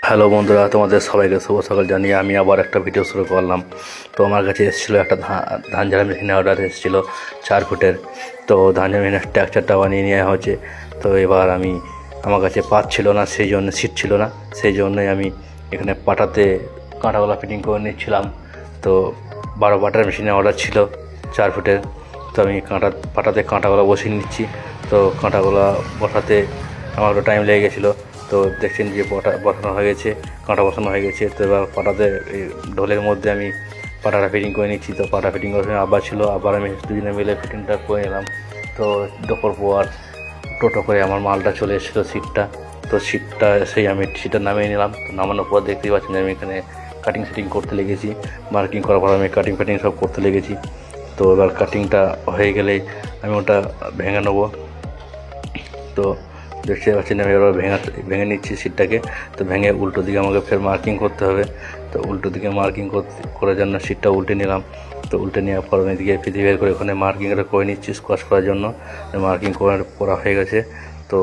Hello বন্ধুরা, তোমাদের সবাইকে শুভ সকাল জানিয়ে আমি আবার একটা ভিডিও শুরু করলাম। তো আমার কাছে এসেছিলো একটা ধান ঝাড়া মেশিনের অর্ডার এসেছিলো 4 ফুটের। তো ধান ঝাড়া মেশিনের স্ট্রাকচারটা বানিয়ে নেওয়া হয়েছে। তো এবার আমার কাছে পাচ্ছিল না, সেই জন্য সিট ছিল না, সেই জন্যই আমি এখানে পাটাতে কাঁটাগুলো ফিটিং করে নিচ্ছিলাম। তো 12 পাটার মেশিনের অর্ডার ছিল 4 ফুটের। তো আমি পাটাতে কাঁটাগুলো বসিয়ে নিচ্ছি। তো কাঁটাগুলো বসাতে আমার একটু টাইম লেগে গেছিলো। তো দেখছেন যে বসানো হয়ে গেছে, কাঁটা বসানো হয়ে গেছে। তো এবার পাটাতে এই ঢোলের মধ্যে আমি পাটাটা ফিটিং করে নিচ্ছি। তো পাটা ফিটিং করার সময় আবার ছিল, আবার আমি দুজনে মিলে ফিটিংটা করে নিলাম। তো দুপুর পর টোটো করে আমার মালটা চলে এসেছিলো সিটটা। তো সিটটা আমি সিটটা নামিয়ে নিলাম। তো নামানোর পর দেখতেই পাচ্ছেন যে আমি এখানে কাটিং সেটিং করতে লেগেছি। মার্কিং করার পর আমি কাটিং ফাটিং সব করতে লেগেছি। তো এবার কাটিংটা হয়ে গেলেই আমি ওটা ভেঙে নেবো। তো দেখতে পাচ্ছেন আমি এবার ভেঙে নিচ্ছি সিটটাকে। তো ভেঙে উল্টো দিকে আমাকে ফের মার্কিং করতে হবে। তো উল্টো দিকে মার্কিং করার জন্য সিটটা উল্টে নিলাম। তো উল্টে নেওয়ার পর আমি এদিকে ফিতে বের করে ওখানে মার্কিংটা করে নিচ্ছি স্কোয়াশ করার জন্য। মার্কিং করা হয়ে গেছে। তো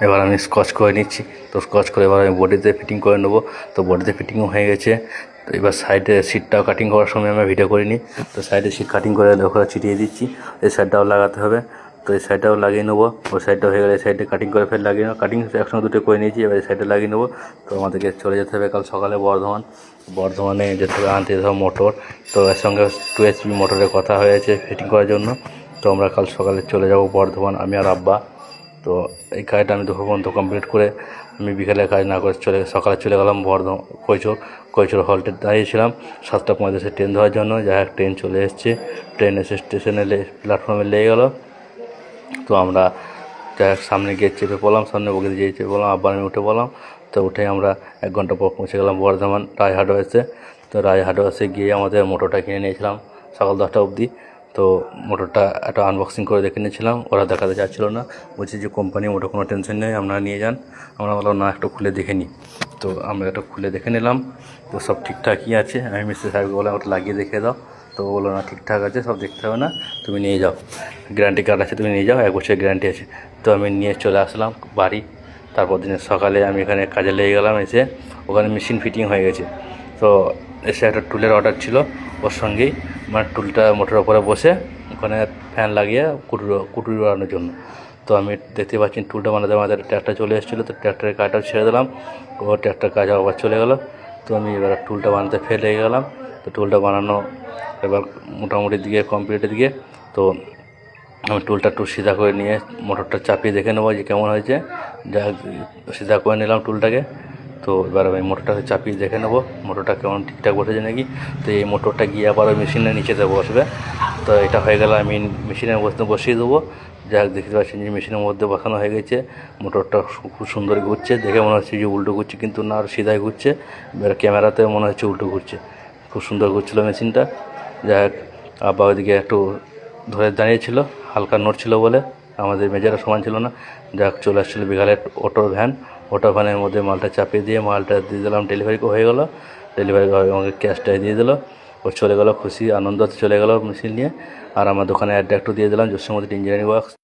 এবার আমি স্কচ করে নিচ্ছি। তো স্কচ করে এবার আমি বডিতে ফিটিং করে নেবো। তো বডিতে ফিটিংও হয়ে গেছে। তো এবার সাইডে সিটটাও কাটিং করার সময় আমি ভিডিও করিনি। তো সাইডে সিট কাটিং করে ওখানে চিটিয়ে দিচ্ছি। এই সাইডটাও লাগাতে হবে। তো এই সাইডটাও লাগিয়ে নেবো। ওই সাইডটা হয়ে গেলে এই সাইডে কাটিং করে ফের লাগিয়ে নেবো। কাটিং একসঙ্গে দুটো করে নিয়েছি, এবার এই সাইডে লাগিয়ে নেবো। তো আমাদেরকে চলে যেতে হবে কাল সকালে বর্ধমানে যেতে হবে, আনতে যেতে হবে মোটর। তো এর সঙ্গে 2 HP মোটরের কথা হয়েছে ফিটিং করার জন্য। তো আমরা কাল সকালে চলে যাব বর্ধমান, আমি আর আব্বা। তো এই কাজটা আমি দুপুর পর্যন্ত কমপ্লিট করে আমি বিকেলে কাজ না করে সকালে চলে গেলাম কৈচর হল্টে দাঁড়িয়েছিলাম 7টা 35 ট্রেন ধরার জন্য। যাই হোক ট্রেন চলে এসছে। ট্রেন এসে স্টেশনে প্ল্যাটফর্মে লেগে গেলো। তো আমরা যাই হোক সামনে গিয়ে চেপে পড়লাম, সামনে বগিতে যেয়ে চেপে পড়লাম, আবার আমি উঠে পড়লাম। তো উঠে আমরা 1 ঘন্টা পর পৌঁছে গেলাম বর্ধমান রায় হার্ডওয়্যার্সে। তো রায় হার্ডওয়্যার্সে গিয়ে আমাদের মোটরটা কিনে নিয়েছিলাম সকাল 10টা অবধি। তো মোটরটা একটা আনবক্সিং করে দেখে নিয়েছিলাম, ওরা দেখাতে চাচ্ছিল না, বলছে যে কোম্পানি মোটর কোনো টেনশন নেই, আপনারা নিয়ে যান। আমরা বললাম না, একটু খুলে দেখে নিই। তো আমরা একটা খুলে দেখে নিলাম। তো সব ঠিকঠাকই আছে। আমি মিস্ত্রি সাহেবকে বললাম ওটা লাগিয়ে দেখে দাও। তো ও বললো না, ঠিকঠাক আছে, সব দেখতে হবে না, তুমি নিয়ে যাও, গ্যারান্টি কার্ড আছে, তুমি নিয়ে যাও, 1 বছরের গ্যারান্টি আছে। তো আমি নিয়ে চলে আসলাম বাড়ি। তারপর দিনের সকালে আমি এখানে কাজে লেগে গেলাম। এসে ওখানে মেশিন ফিটিং হয়ে গেছে। তো এসে একটা টুলের অর্ডার ছিল ওর সঙ্গেই, মানে টুলটা মোটরের ওপরে বসে ওখানে ফ্যান লাগিয়ে কুটুরি বানানোর জন্য। তো আমি দেখতে পাচ্ছি টুলটা বানাতে আমাদের ট্র্যাক্টর চলে এসেছিলো। তো ট্র্যাক্টরের কাজটাও ছেড়ে দিলাম, ও ট্র্যাক্টর কাজ আবার চলে গেলো। তো আমি এবার টুলটা বানাতে ফের লেগে গেলাম। তো টুলটা বানানো এবার মোটামুটি দিকে কমপ্লিটের দিকে। তো আমি টুলটা একটু সিধা করে নিয়ে মোটরটা চাপিয়ে দেখে নেবো যে কেমন হয়েছে। যা সিধা করে নিলাম টুলটাকে। তো এবার আমি মোটরটাকে চাপিয়ে দেখে নেবো মোটরটা কেমন ঠিকঠাক বসেছে নাকি। তো এই মোটরটা গিয়ে আবার ওই মেশিনের নিচেতে বসবে। তো এটা হয়ে গেলে আমি মেশিনের মধ্যে বসিয়ে দেবো। যাই হোক দেখতে পাচ্ছেন যে মেশিনের মধ্যে বসানো হয়ে গেছে। মোটরটা খুব সুন্দর ঘুরছে, দেখে মনে হচ্ছে যে উল্টো ঘুরছে, কিন্তু না, সিধাই ঘুরছে। এবার ক্যামেরাতে মনে হচ্ছে উল্টো ঘুরছে। খুব সুন্দর ঘুরছিলো মেশিনটা। যাই হোক আব্বা ওইদিকে একটু ধরে দাঁড়িয়েছিল, হালকা নড়ছিল বলে, আমাদের মেজারা সমান ছিল না। যাক চলে আসছিলো বিকালে অটো ভ্যানের মধ্যে মালটা চাপিয়ে দিয়ে মালটা দিয়ে দিলাম, ডেলিভারি হয়ে গেলো। ডেলিভারি আমাকে ক্যাশটাই দিয়ে দিলো। ও চলে গেলো খুশি আনন্দতে চলে গেলো মেশিন নিয়ে। আর আমার দোকানে অ্যাডটা একটু দিয়ে দিলাম, জসীমউদ্দিন ইঞ্জিনিয়ারিং ওয়ার্কস।